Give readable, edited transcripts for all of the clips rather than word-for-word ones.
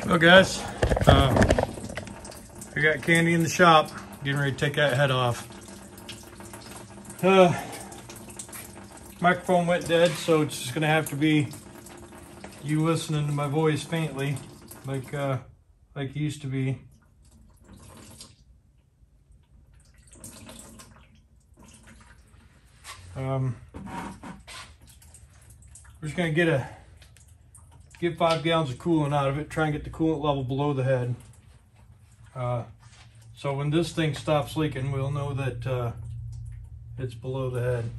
Well guys, I got candy in the shop, getting ready to take that head off. Microphone went dead, so it's just gonna have to be you listening to my voice faintly, like it used to be. We're just gonna get 5 gallons of coolant out of it, try and get the coolant level below the head. So when this thing stops leaking, we'll know that it's below the head.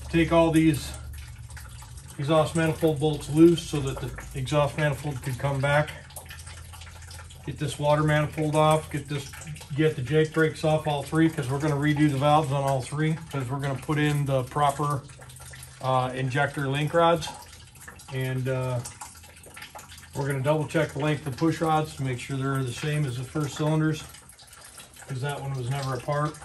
Take all these exhaust manifold bolts loose so that the exhaust manifold could come back. Get this water manifold off, get the Jake brakes off all three, because we're going to redo the valves on all three, because we're going to put in the proper injector link rods. And we're going to double check the length of push rods to make sure they're the same as the first cylinders, because that one was never apart.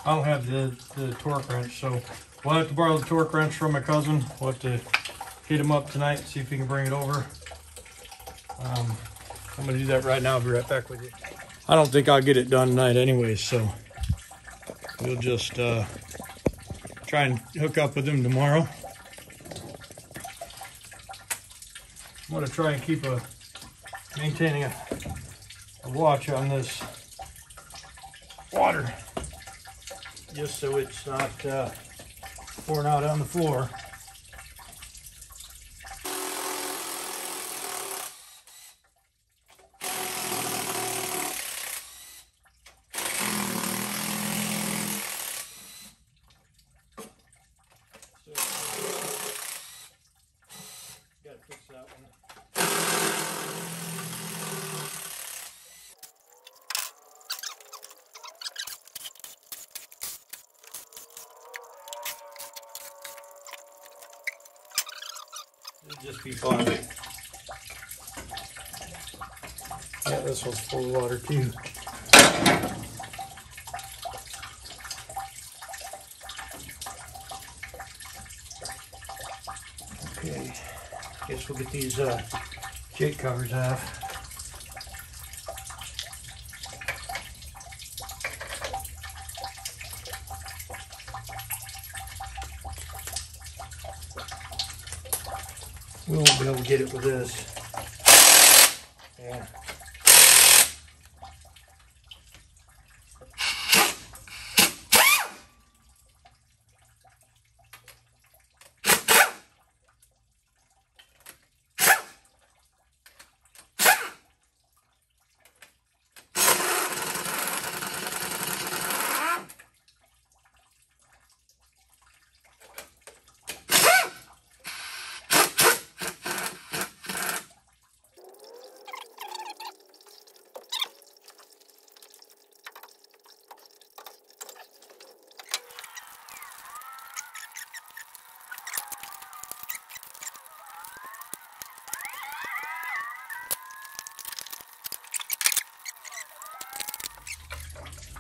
I don't have the torque wrench, so we'll have to borrow the torque wrench from my cousin. We'll have to hit him up tonight and see if he can bring it over. I'm going to do that right now. I'll be right back with you. I don't think I'll get it done tonight anyways, so we'll just try and hook up with him tomorrow. I'm going to try and keep maintaining a watch on this water, just so it's not pouring out on the floor. Gotta fix that one. It'll just be fine. Yeah, this one's full of water too. Okay, guess we'll get these Jake covers off. We won't be able to get it with this. Yeah.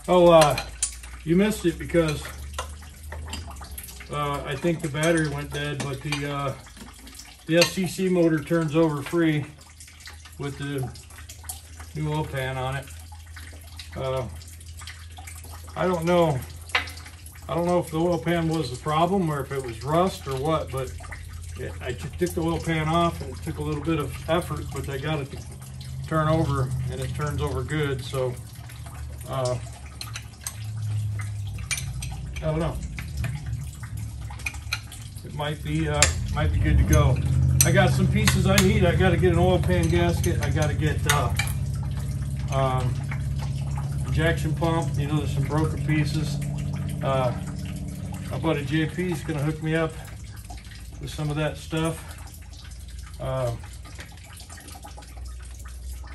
Oh, you missed it because I think the battery went dead, but the SCC motor turns over free with the new oil pan on it. I don't know if the oil pan was the problem or if it was rust or what, but I took the oil pan off and it took a little bit of effort, but I got it to turn over, and it turns over good. So I don't know. It might be good to go. I got some pieces I need. I got to get an oil pan gasket. I got to get injection pump. You know, there's some broken pieces. My buddy JP is going to hook me up with some of that stuff.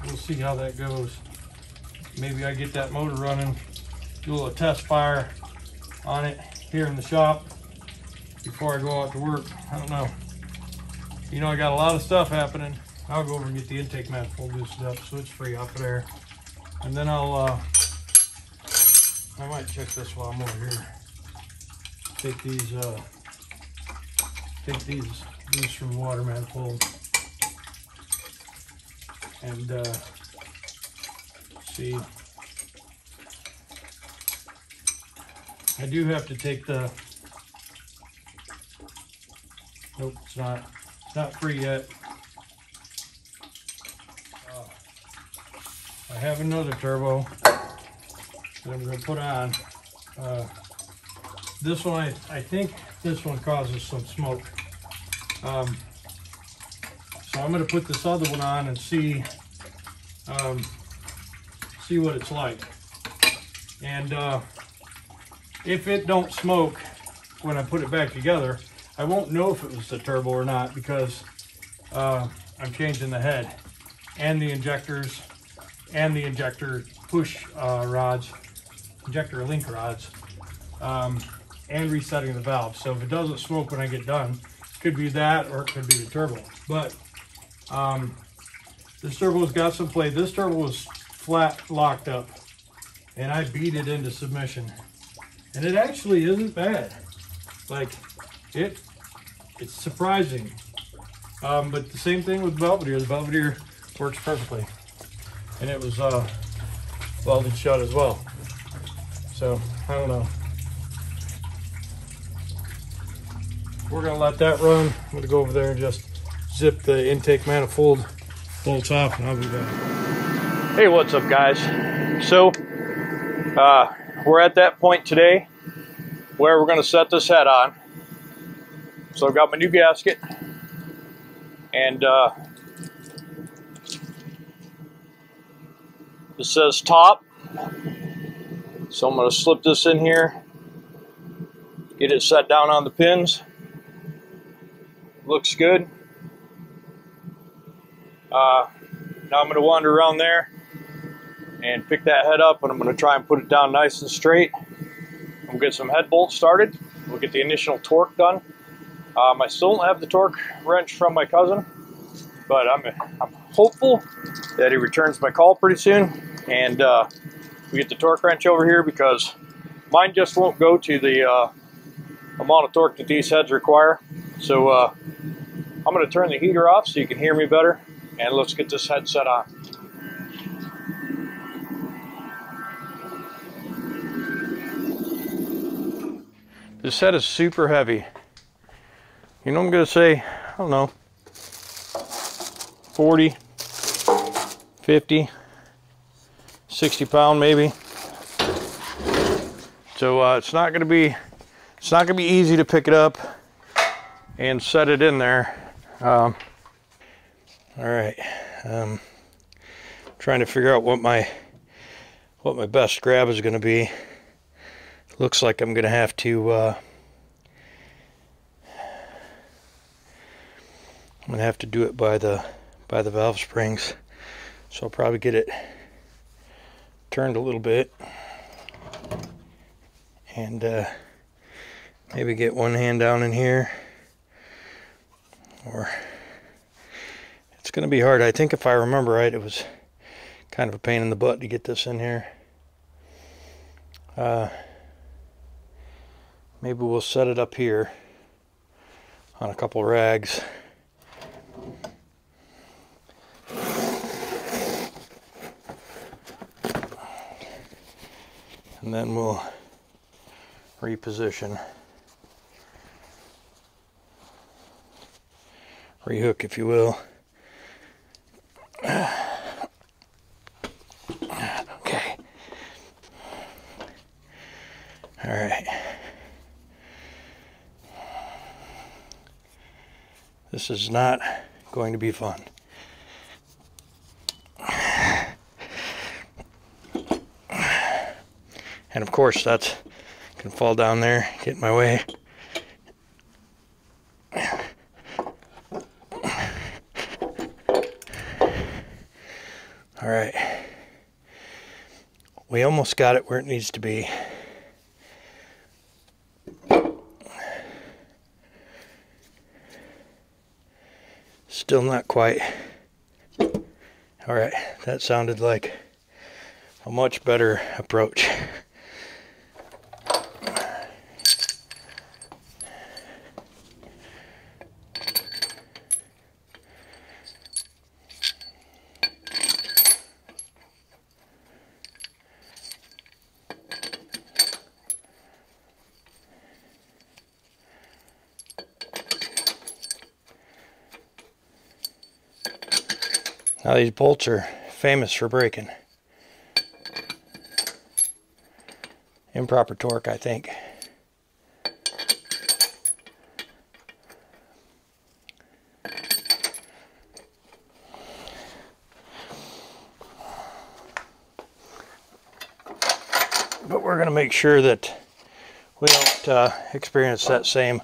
We'll see how that goes. Maybe I get that motor running, do a little test fire on it here in the shop before I go out to work. I don't know. You know, I got a lot of stuff happening. I'll go over and get the intake manifold loosened up so it's free off of there. And then I might check this while I'm over here. Take take these loose from the water manifold and see. I do have to take the, nope, it's not free yet. I have another turbo that I'm going to put on. This one, I think this one causes some smoke. So I'm going to put this other one on and see what it's like. And if it don't smoke when I put it back together, I won't know if it was the turbo or not, because I'm changing the head and the injectors and the injector push rods, injector link rods, and resetting the valve. So if it doesn't smoke when I get done, it could be that or it could be the turbo. But this turbo's got some play. This turbo was flat locked up and I beat it into submission. And it actually isn't bad. Like, it's surprising. But the same thing with Belvedere. The Belvedere works perfectly. And it was welded shut as well. So, I don't know. We're gonna let that run. I'm gonna go over there and just zip the intake manifold bolts off and I'll be back. Hey, what's up guys? So, we're at that point today where we're gonna set this head on. So I've got my new gasket and it says top. So I'm gonna slip this in here, get it set down on the pins. Looks good. Now I'm going to wander around there and pick that head up, and I'm going to try and put it down nice and straight. We'll get some head bolts started. We'll get the initial torque done. I still don't have the torque wrench from my cousin, but I'm hopeful that he returns my call pretty soon, and we get the torque wrench over here, because mine just won't go to the amount of torque that these heads require. So I'm going to turn the heater off so you can hear me better, and let's get this head set on. This head is super heavy. You know, I'm going to say, I don't know, 40, 50, 60 pound maybe. So it's not going to be easy to pick it up and set it in there. All right, trying to figure out what my best grab is going to be. Looks like I'm going to have to do it by the valve springs. So I'll probably get it turned a little bit and maybe get one hand down in here. Or it's going to be hard. I think if I remember right, it was kind of a pain in the butt to get this in here. Maybe we'll set it up here on a couple rags. And then we'll reposition. Rehook, if you will. Okay. All right. This is not going to be fun. And of course, that's can fall down there, get in my way. All right, we almost got it where it needs to be. Still not quite. All right, that sounded like a much better approach. Now these bolts are famous for breaking. Improper torque, I think. But we're going to make sure that we don't experience that same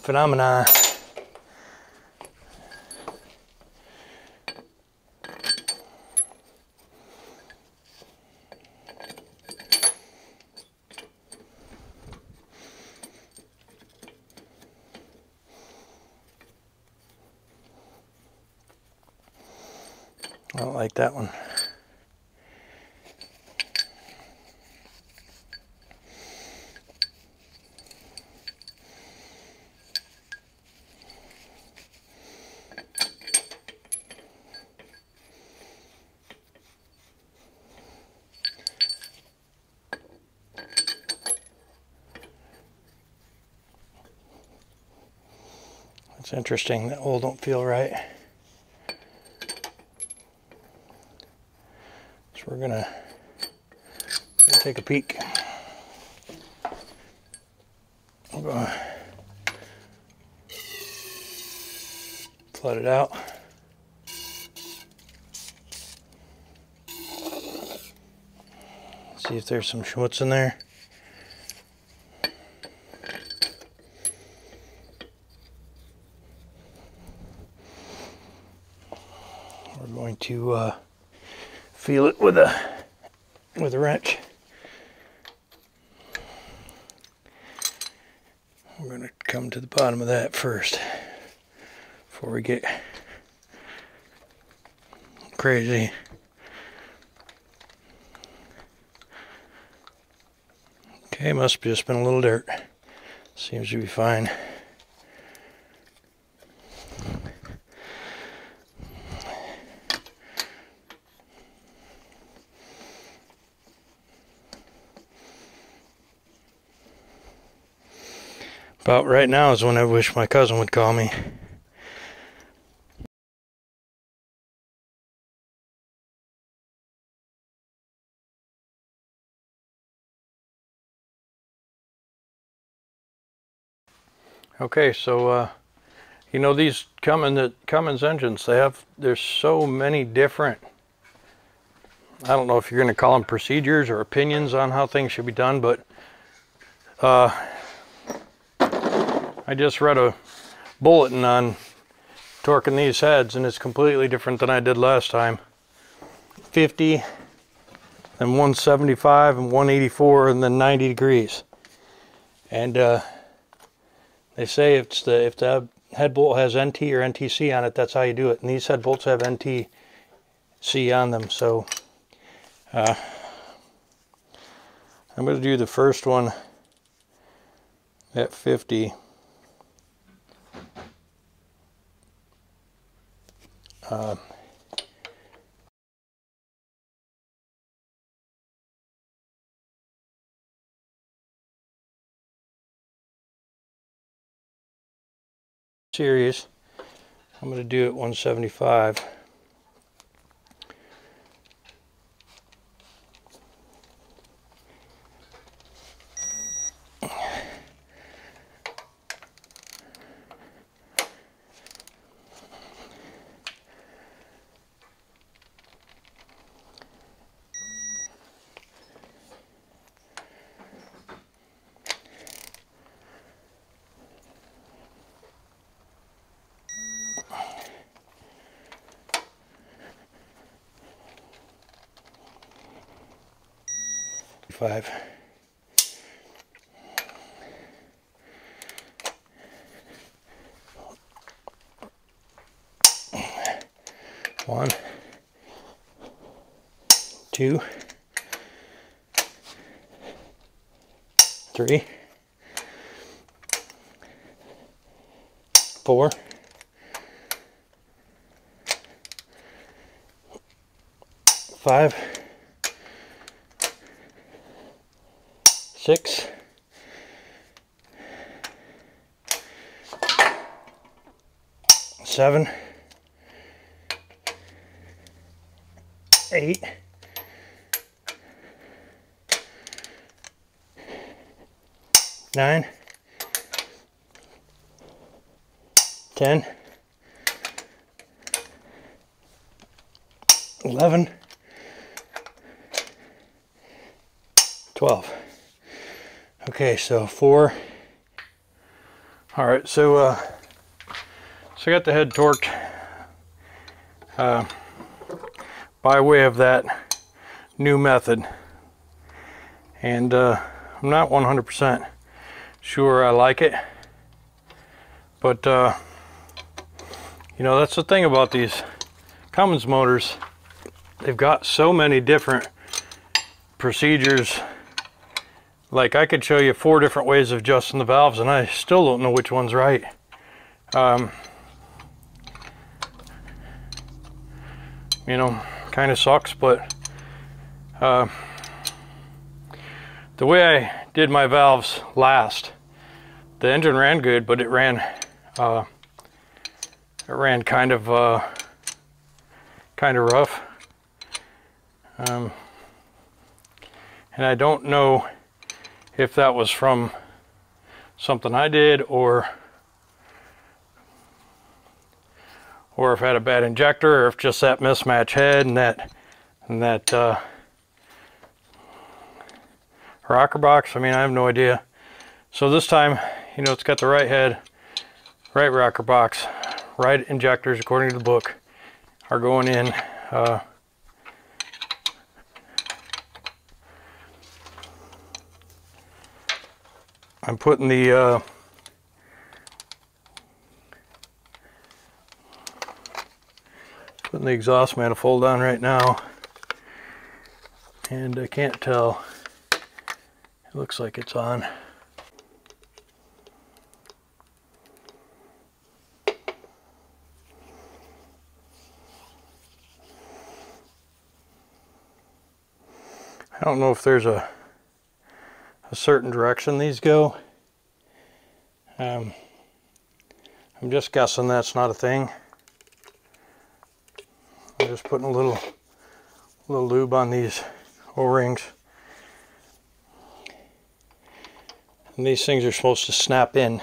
phenomena. I don't like that one. It's interesting, that hole don't feel right. So we're gonna take a peek. I'm gonna flood it out. See if there's some schmutz in there. We're going to feel it with a wrench. We're going to come to the bottom of that first before we get crazy. Okay, must have just been a little dirt. Seems to be fine. About right now is when I wish my cousin would call me. Okay, so you know, these Cummins engines, there's so many different, I don't know if you're going to call them procedures or opinions on how things should be done, but I just read a bulletin on torquing these heads, and it's completely different than I did last time. 50, then 175, and 184, and then 90 degrees. And they say if the head bolt has NT or NTC on it, that's how you do it. And these head bolts have NTC on them. So I'm going to do the first one at 50. Series. I'm going to do it 175. Five. One, two, three, 4, 5, 6, 7, 8, 9, 10, 11, 12. Okay, so 4. All right, so I got the head torqued by way of that new method, and I'm not 100% sure I like it, but you know, that's the thing about these Cummins motors. They've got so many different procedures. Like, I could show you 4 different ways of adjusting the valves and I still don't know which one's right. You know, kind of sucks, but the way I did my valves last, the engine ran good, but it ran kind of rough, and I don't know if that was from something I did or if I had a bad injector, or if just that mismatch head and that rocker box. I mean, I have no idea. So this time, you know, it's got the right head, right rocker box, right injectors according to the book are going in. I'm putting the exhaust manifold on right now, and I can't tell. It looks like it's on. I don't know if there's a certain direction these go. I'm just guessing that's not a thing. I'm just putting a little lube on these O-rings. And these things are supposed to snap in.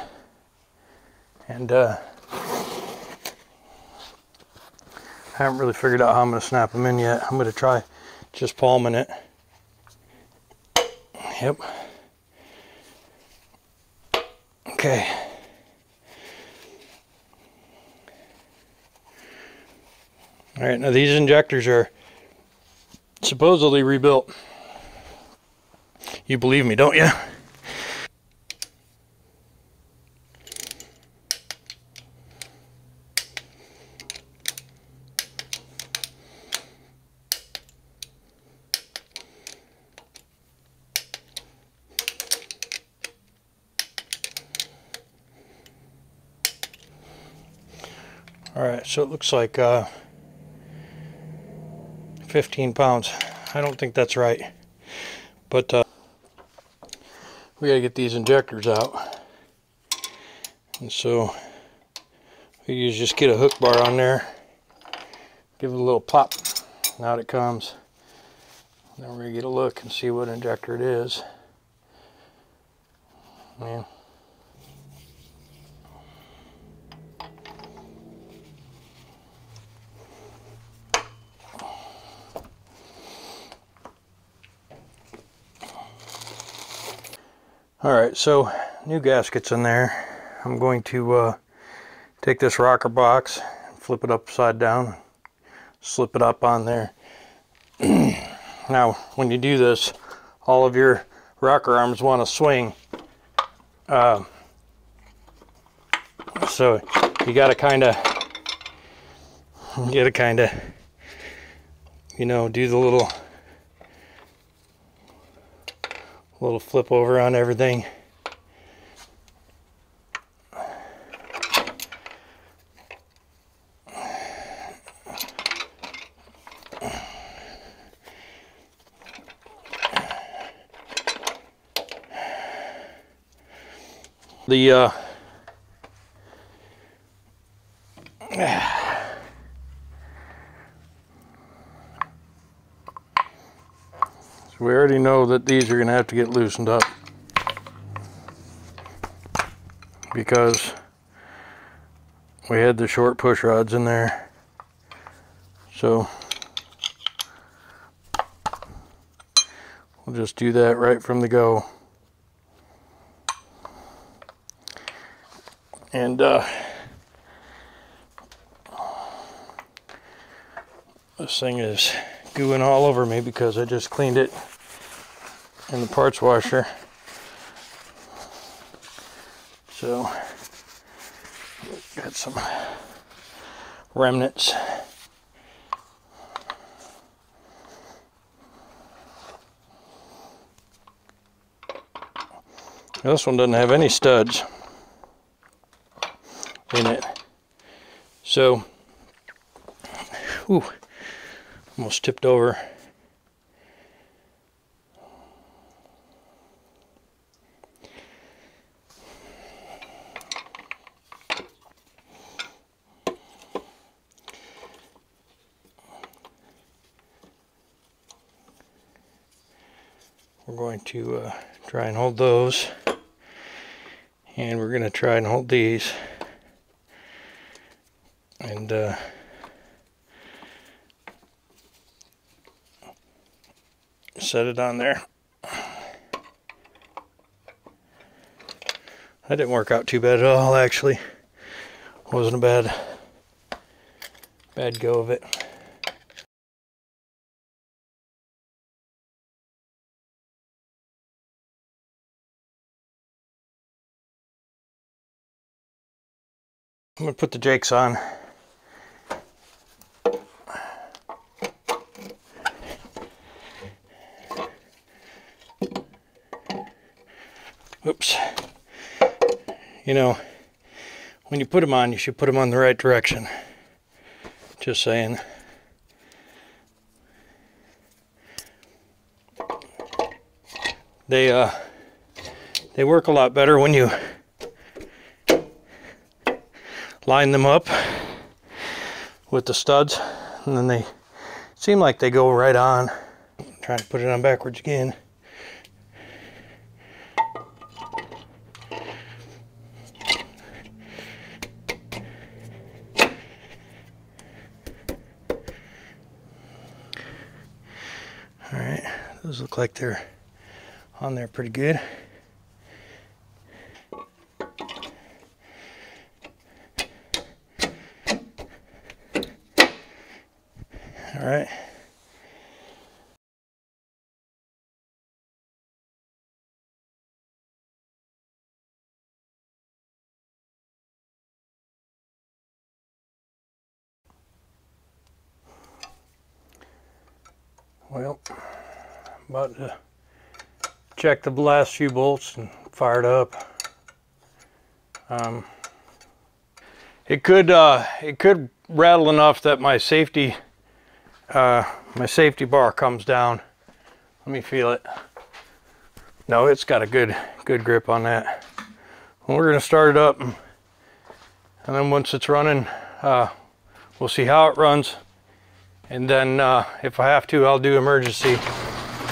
And I haven't really figured out how I'm going to snap them in yet. I'm going to try just palming it. Yep. Okay. All right, now these injectors are supposedly rebuilt. You believe me, don't you? All right, so it looks like 15 pounds. I don't think that's right, but we gotta get these injectors out. And so we just get a hook bar on there, give it a little pop, and out it comes. Then we're gonna get a look and see what injector it is. Man. Alright, so new gaskets in there. I'm going to take this rocker box, flip it upside down, slip it up on there. Now, when you do this, all of your rocker arms want to swing. So you gotta kinda, you know, do the little flip over on everything. The So we already know that these are going to have to get loosened up because we had the short push rods in there. So we'll just do that right from the go. And this thing is gooing all over me because I just cleaned it in the parts washer. So got some remnants. This one doesn't have any studs in it. So, ooh, almost tipped over. We're going to try and hold those, and we're going to try and hold these, and set it on there. That didn't work out too bad at all, actually. Wasn't a bad go of it. I'm going to put the jakes on. Oops. You know, when you put them on, you should put them on the right direction. Just saying. They work a lot better when you line them up with the studs, and then they seem like they go right on. I'm trying to put it on backwards again. Alright, those look like they're on there pretty good. All right. Well, I'm about to check the last few bolts and fire it up. It could rattle enough that my safety bar comes down. Let me feel it. No, it's got a good grip on that. Well, we're gonna start it up, and then once it's running, we'll see how it runs, and then if I have to, I'll do emergency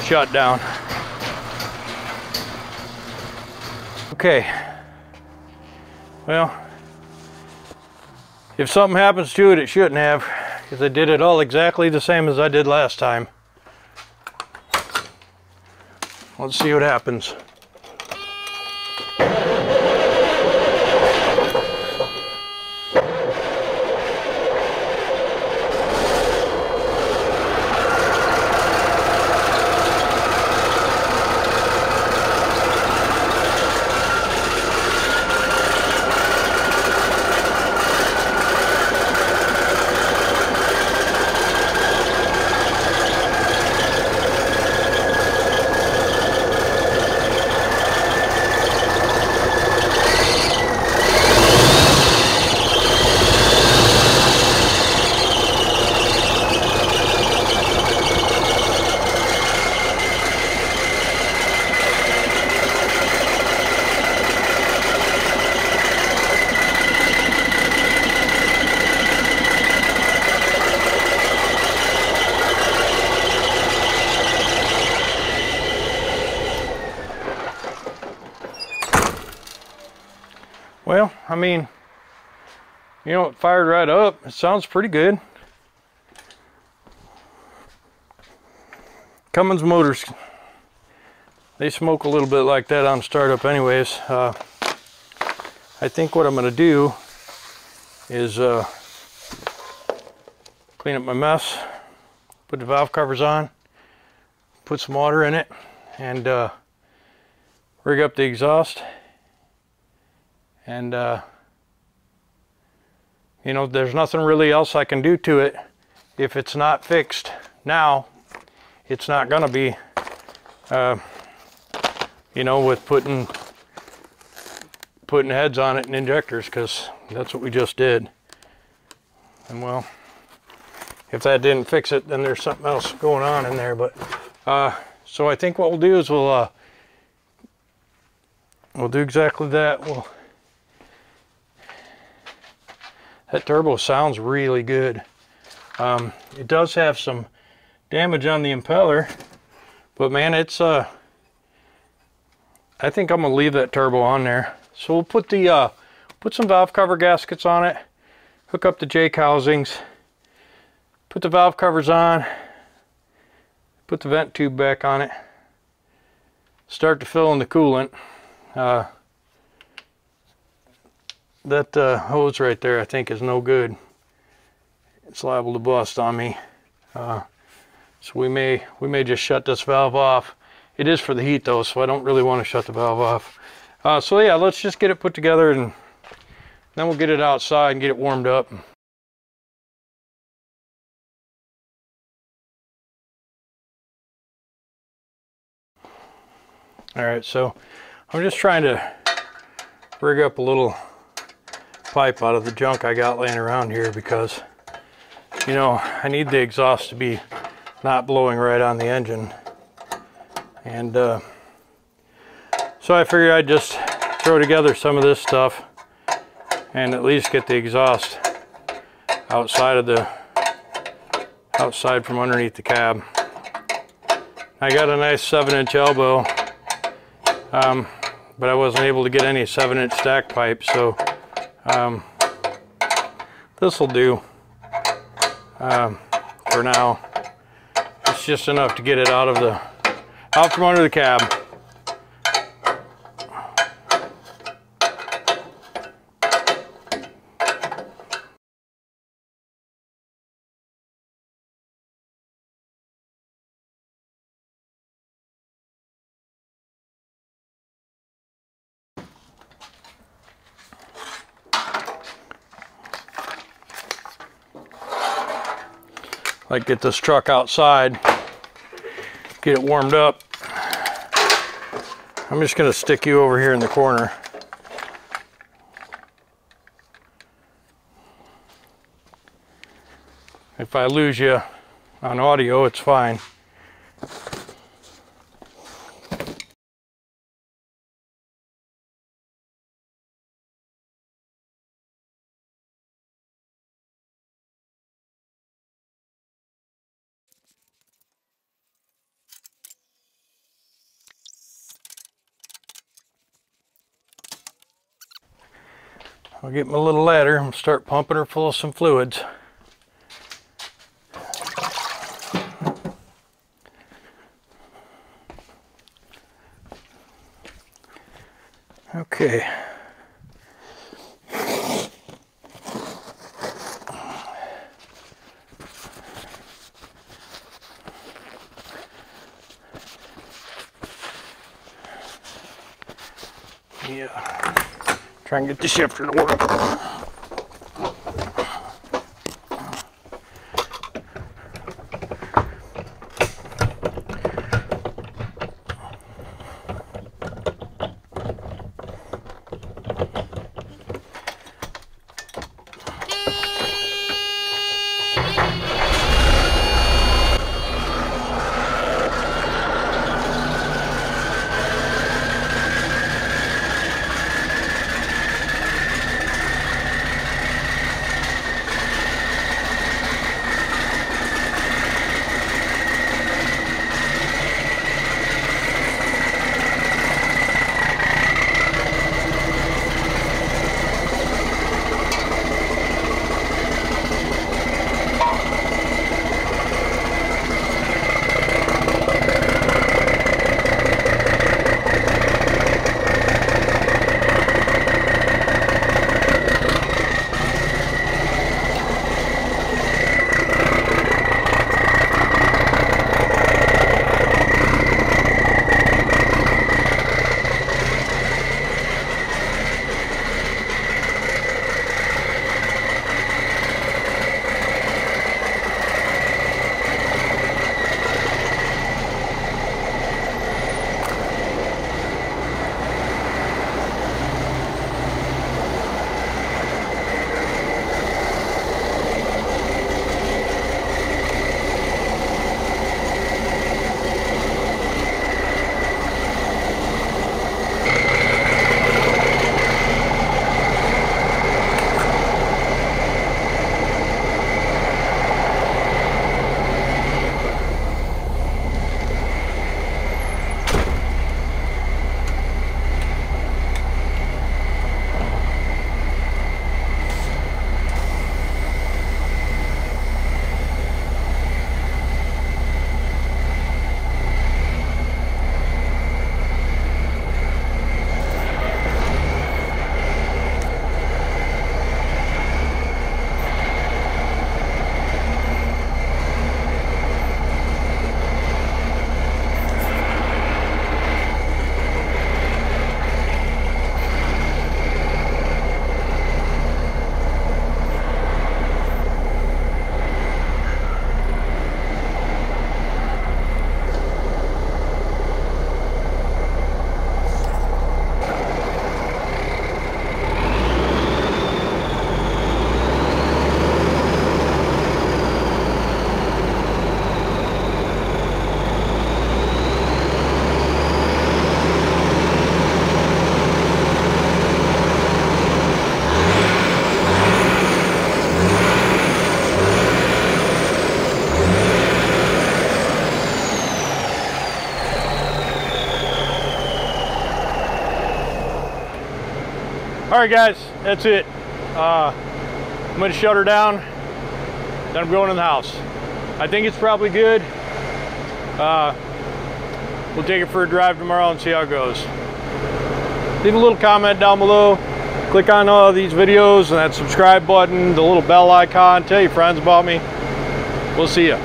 shutdown. Okay. Well, if something happens to it, it shouldn't have, because I did it all exactly the same as I did last time. Let's see what happens. I mean, you know, it fired right up. It sounds pretty good. Cummins motors, they smoke a little bit like that on startup anyways. I think what I'm going to do is clean up my mess, put the valve covers on, put some water in it, and rig up the exhaust. And you know, there's nothing really else I can do to it. If it's not fixed now, it's not gonna be, you know, with putting heads on it and injectors, because that's what we just did. And well, if that didn't fix it, then there's something else going on in there. But so I think what we'll do is we'll do exactly that. That turbo sounds really good. It does have some damage on the impeller, but man, it's I think I'm gonna leave that turbo on there. So we'll put the put some valve cover gaskets on it, hook up the Jake housings, put the valve covers on, put the vent tube back on it, start to fill in the coolant. That hose right there, I think, is no good. It's liable to bust on me. So we may just shut this valve off. It is for the heat though, so I don't really want to shut the valve off. So yeah, let's just get it put together, and then we'll get it outside and get it warmed up. All right, so I'm just trying to rig up a little pipe out of the junk I got laying around here, because, you know, I need the exhaust to be not blowing right on the engine. And so I figured I'd just throw together some of this stuff and at least get the exhaust outside from underneath the cab. I got a nice 7-inch elbow, but I wasn't able to get any 7-inch stack pipe, so this will do for now. It's just enough to get it out from under the cab. Like, get this truck outside, get it warmed up. I'm just going to stick you over here in the corner. If I lose you on audio, it's fine. I'll get my little ladder and start pumping her full of some fluids. Okay. Yeah. Try and get the shifter to work. right, guys, that's it. I'm gonna shut her down, then I'm going in the house. I think it's probably good. We'll take it for a drive tomorrow and see how it goes. Leave a little comment down below. Click on all these videos and that subscribe button, the little bell icon. Tell your friends about me. We'll see ya.